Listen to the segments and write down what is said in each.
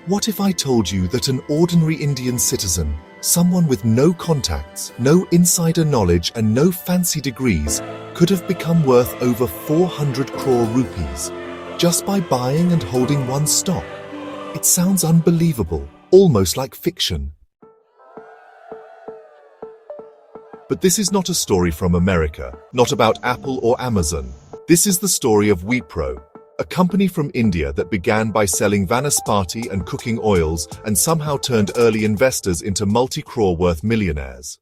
What if I told you that an ordinary Indian citizen, someone with no contacts, no insider knowledge and no fancy degrees, could have become worth over 400 crore rupees just by buying and holding one stock? It sounds unbelievable, almost like fiction. But this is not a story from America, not about Apple or Amazon. This is the story of Wipro, a company from India that began by selling Vanaspati and cooking oils and somehow turned early investors into multi-crore worth millionaires.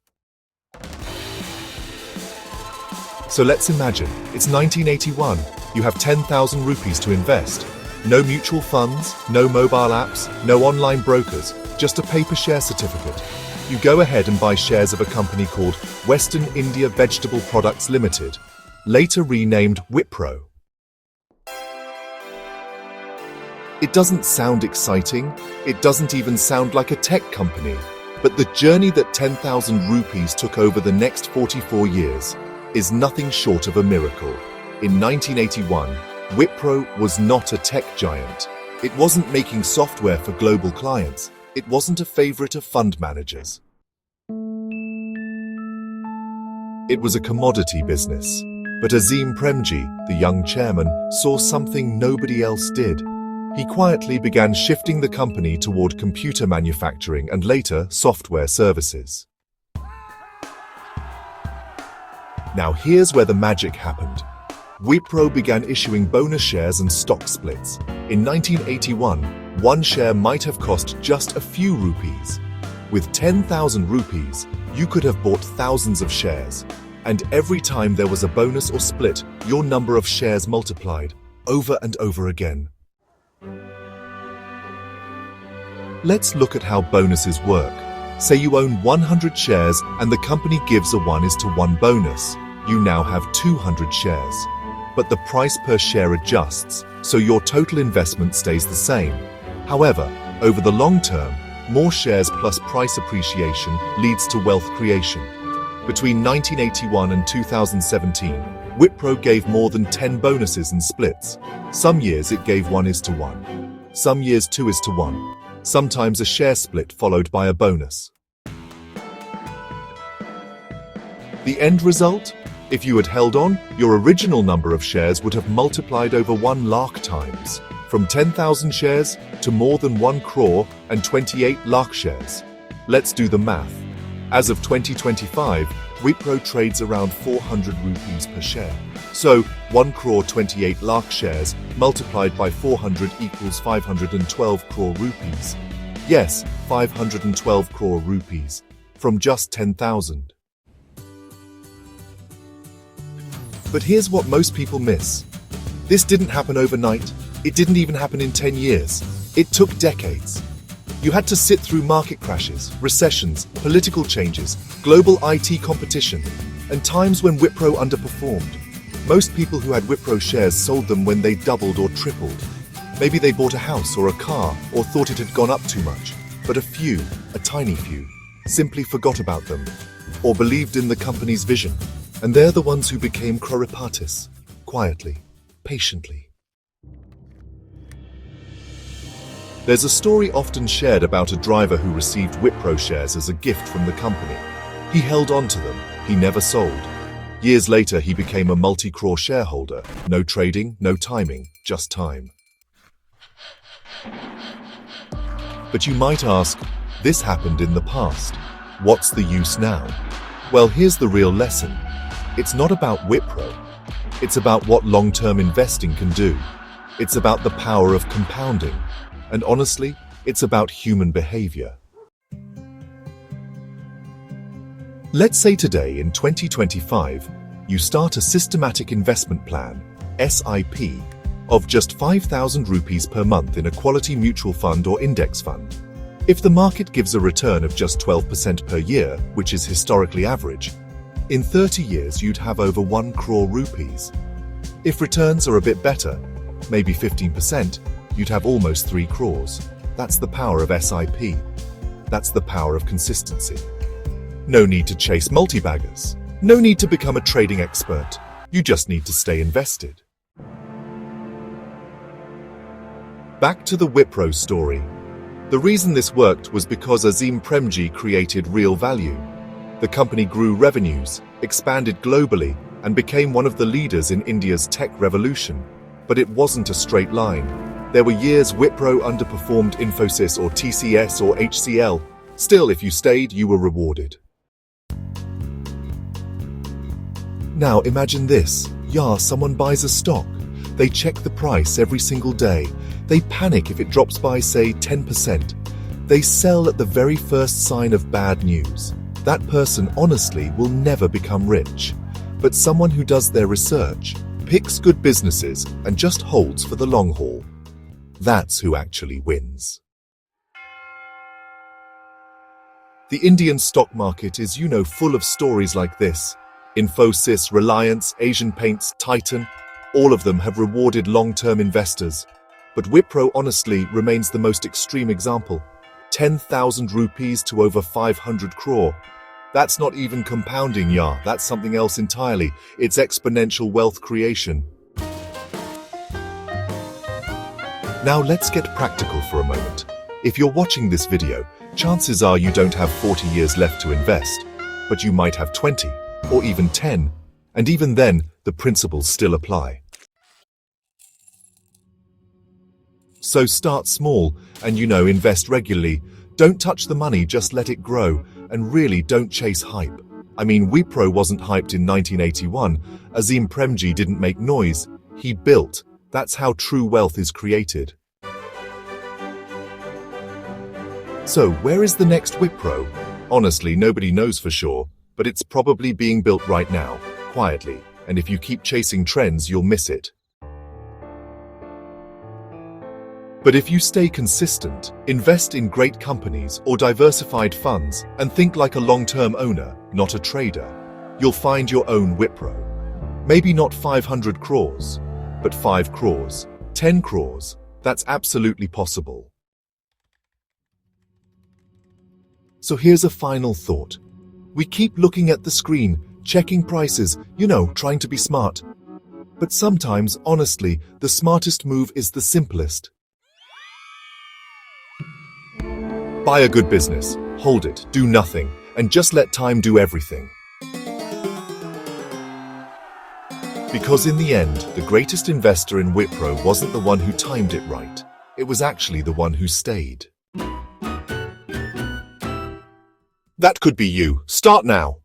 So let's imagine, it's 1981, you have 10,000 rupees to invest. No mutual funds, no mobile apps, no online brokers, just a paper share certificate. You go ahead and buy shares of a company called Western India Vegetable Products Limited, later renamed Wipro. It doesn't sound exciting, it doesn't even sound like a tech company, but the journey that 10,000 rupees took over the next 44 years is nothing short of a miracle. In 1981, Wipro was not a tech giant. It wasn't making software for global clients. It wasn't a favorite of fund managers. It was a commodity business. But Azim Premji, the young chairman, saw something nobody else did. He quietly began shifting the company toward computer manufacturing and later software services. Now here's where the magic happened. Wipro began issuing bonus shares and stock splits. In 1981, one share might have cost just a few rupees. With 10,000 rupees, you could have bought thousands of shares. And every time there was a bonus or split, your number of shares multiplied, over and over again. Let's look at how bonuses work. Say you own 100 shares and the company gives a 1:1 bonus. You now have 200 shares. But the price per share adjusts, so your total investment stays the same. However, over the long term, more shares plus price appreciation leads to wealth creation. Between 1981 and 2017, Wipro gave more than 10 bonuses and splits. Some years it gave 1:1. Some years 2:1. Sometimes a share split followed by a bonus. The end result? If you had held on, your original number of shares would have multiplied over 1 lakh times, from 10,000 shares to more than 1 crore and 28 lakh shares. Let's do the math. As of 2025, Wipro trades around 400 rupees per share. So, 1 crore 28 lakh shares multiplied by 400 equals 512 crore rupees. Yes, 512 crore rupees, from just 10,000. But here's what most people miss. This didn't happen overnight. It didn't even happen in 10 years. It took decades. You had to sit through market crashes, recessions, political changes, global IT competition, and times when Wipro underperformed. Most people who had Wipro shares sold them when they doubled or tripled. Maybe they bought a house or a car or thought it had gone up too much. But a few, a tiny few, simply forgot about them or believed in the company's vision. And they're the ones who became croripatis, quietly, patiently. There's a story often shared about a driver who received Wipro shares as a gift from the company. He held on to them, he never sold. Years later, he became a multi-crore shareholder. No trading, no timing, just time. But you might ask, this happened in the past. What's the use now? Well, here's the real lesson. It's not about Wipro. It's about what long-term investing can do. It's about the power of compounding. And honestly, it's about human behavior. Let's say today, in 2025, you start a systematic investment plan, SIP, of just 5,000 rupees per month in a quality mutual fund or index fund. If the market gives a return of just 12% per year, which is historically average, in 30 years you'd have over 1 crore rupees. If returns are a bit better, maybe 15%, you'd have almost 3 crores. That's the power of SIP. That's the power of consistency. No need to chase multibaggers. No need to become a trading expert. You just need to stay invested. Back to the Wipro story. The reason this worked was because Azim Premji created real value. The company grew revenues, expanded globally, and became one of the leaders in India's tech revolution. But it wasn't a straight line. There were years Wipro underperformed Infosys or TCS or HCL. Still, if you stayed, you were rewarded. Now imagine this. Someone buys a stock. They check the price every single day. They panic if it drops by, say, 10%. They sell at the very first sign of bad news. That person honestly will never become rich. But someone who does their research, picks good businesses, and just holds for the long haul, that's who actually wins. The Indian stock market is, full of stories like this. Infosys, Reliance, Asian Paints, Titan, all of them have rewarded long-term investors. But Wipro honestly remains the most extreme example. 10,000 rupees to over 500 crore. That's not even compounding, that's something else entirely. It's exponential wealth creation. Now let's get practical for a moment. If you're watching this video, chances are you don't have 40 years left to invest, but you might have 20 or even 10, and even then, the principles still apply. So start small and invest regularly. Don't touch the money, just let it grow, and really don't chase hype. Wipro wasn't hyped in 1981. Azim Premji didn't make noise, he built. That's how true wealth is created. So, where is the next Wipro? Honestly, nobody knows for sure, but it's probably being built right now, quietly, and if you keep chasing trends, you'll miss it. But if you stay consistent, invest in great companies or diversified funds, and think like a long-term owner, not a trader, you'll find your own Wipro. Maybe not 500 crores, but 5 crores, 10 crores, that's absolutely possible. So here's a final thought. We keep looking at the screen, checking prices, trying to be smart. But sometimes, honestly, the smartest move is the simplest. Buy a good business, hold it, do nothing, and just let time do everything. Because in the end, the greatest investor in Wipro wasn't the one who timed it right. It was actually the one who stayed. That could be you. Start now.